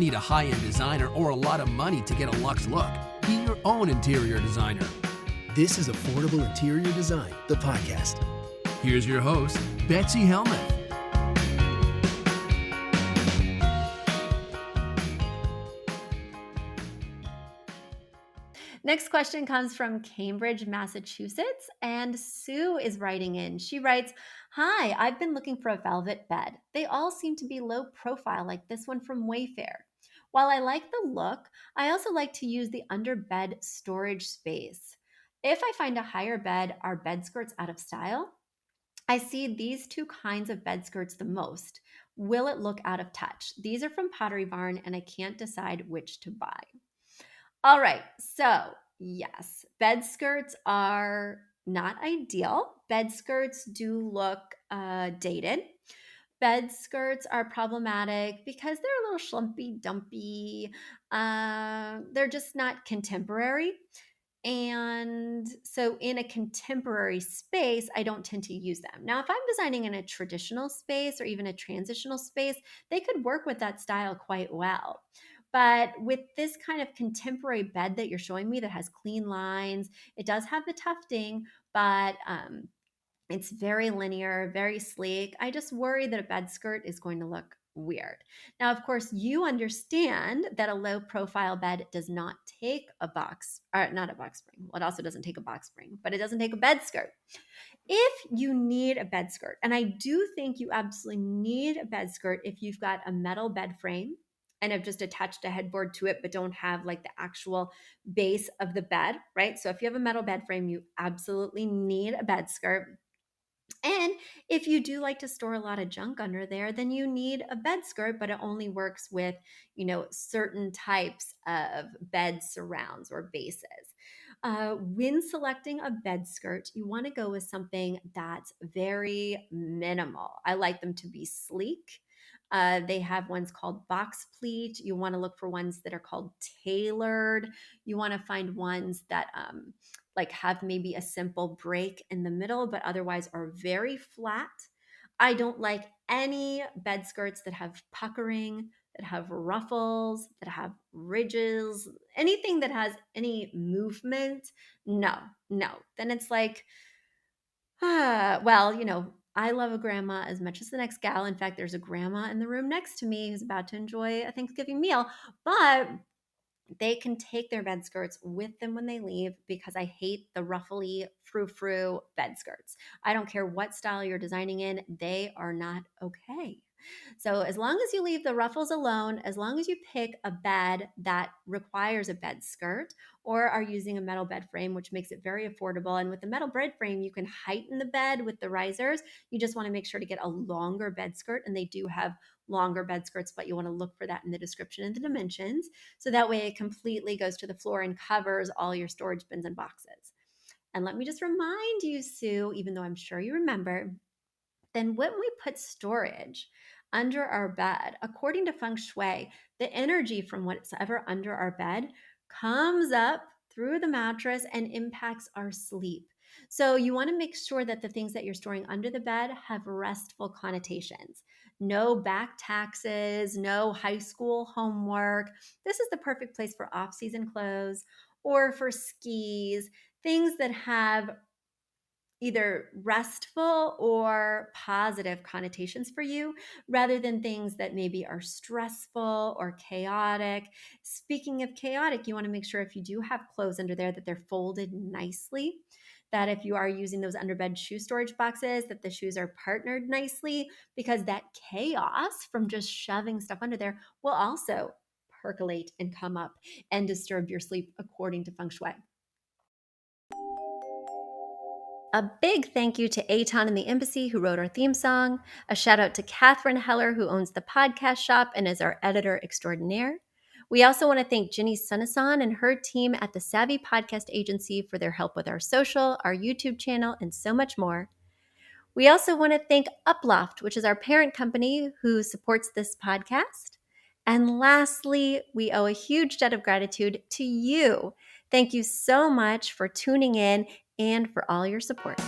need a high-end designer or a lot of money to get a luxe look. Be your own interior designer. This is Affordable Interior Design, the podcast. Here's your host, Betsy Helmuth. Next question comes from Cambridge, Massachusetts, and Sue is writing in. She writes, "Hi, I've been looking for a velvet bed. They all seem to be low profile, like this one from Wayfair. While I like the look, I also like to use the under bed storage space. If I find a higher bed, are bed skirts out of style? I see these two kinds of bed skirts the most. Will it look out of touch? These are from Pottery Barn, and I can't decide which to buy." All right, so yes, bed skirts are not ideal. Bed skirts do look dated. Bed skirts are problematic because they're a little schlumpy, dumpy. They're just not contemporary. And so in a contemporary space, I don't tend to use them. Now, if I'm designing in a traditional space or even a transitional space, they could work with that style quite well. But with this kind of contemporary bed that you're showing me that has clean lines, it does have the tufting, but it's very linear, very sleek. I just worry that a bed skirt is going to look weird. Now, of course, you understand that a low profile bed does not take a box, or not a box spring. Well, it also doesn't take a box spring, but it doesn't take a bed skirt. If you need a bed skirt, and I do think you absolutely need a bed skirt if you've got a metal bed frame and have just attached a headboard to it, but don't have like the actual base of the bed, right? So if you have a metal bed frame, you absolutely need a bed skirt. And if you do like to store a lot of junk under there, then you need a bed skirt, but it only works with, certain types of bed surrounds or bases. When selecting a bed skirt, you want to go with something that's very minimal. I like them to be sleek. They have ones called box pleat. You want to look for ones that are called tailored. You want to find ones that like have maybe a simple break in the middle, but otherwise are very flat. I don't like any bed skirts that have puckering, that have ruffles, that have ridges, anything that has any movement. No. Then it's like, I love a grandma as much as the next gal. In fact, there's a grandma in the room next to me who's about to enjoy a Thanksgiving meal, but they can take their bed skirts with them when they leave because I hate the ruffly frou-frou bed skirts. I don't care what style you're designing in, they are not okay. So as long as you leave the ruffles alone, as long as you pick a bed that requires a bed skirt or are using a metal bed frame, which makes it very affordable. And with the metal bed frame, you can heighten the bed with the risers. You just want to make sure to get a longer bed skirt, and they do have longer bed skirts, but you want to look for that in the description and the dimensions. So that way it completely goes to the floor and covers all your storage bins and boxes. And let me just remind you, Sue, even though I'm sure you remember, then when we put storage under our bed, according to feng shui, the energy from what's ever under our bed comes up through the mattress and impacts our sleep. So you want to make sure that the things that you're storing under the bed have restful connotations. No back taxes, no high school homework. This is the perfect place for off-season clothes or for skis, things that have either restful or positive connotations for you rather than things that maybe are stressful or chaotic. Speaking of chaotic, you want to make sure if you do have clothes under there that they're folded nicely, that if you are using those underbed shoe storage boxes, that the shoes are partnered nicely, because that chaos from just shoving stuff under there will also percolate and come up and disturb your sleep according to feng shui. A big thank you to Aton and the Embassy who wrote our theme song. A shout out to Catherine Heller who owns the podcast shop and is our editor extraordinaire. We also want to thank Ginny Sunasan and her team at the Savvy Podcast Agency for their help with our social, our YouTube channel, and so much more. We also want to thank Uploft, which is our parent company who supports this podcast. And lastly, we owe a huge debt of gratitude to you. Thank you so much for tuning in and for all your support.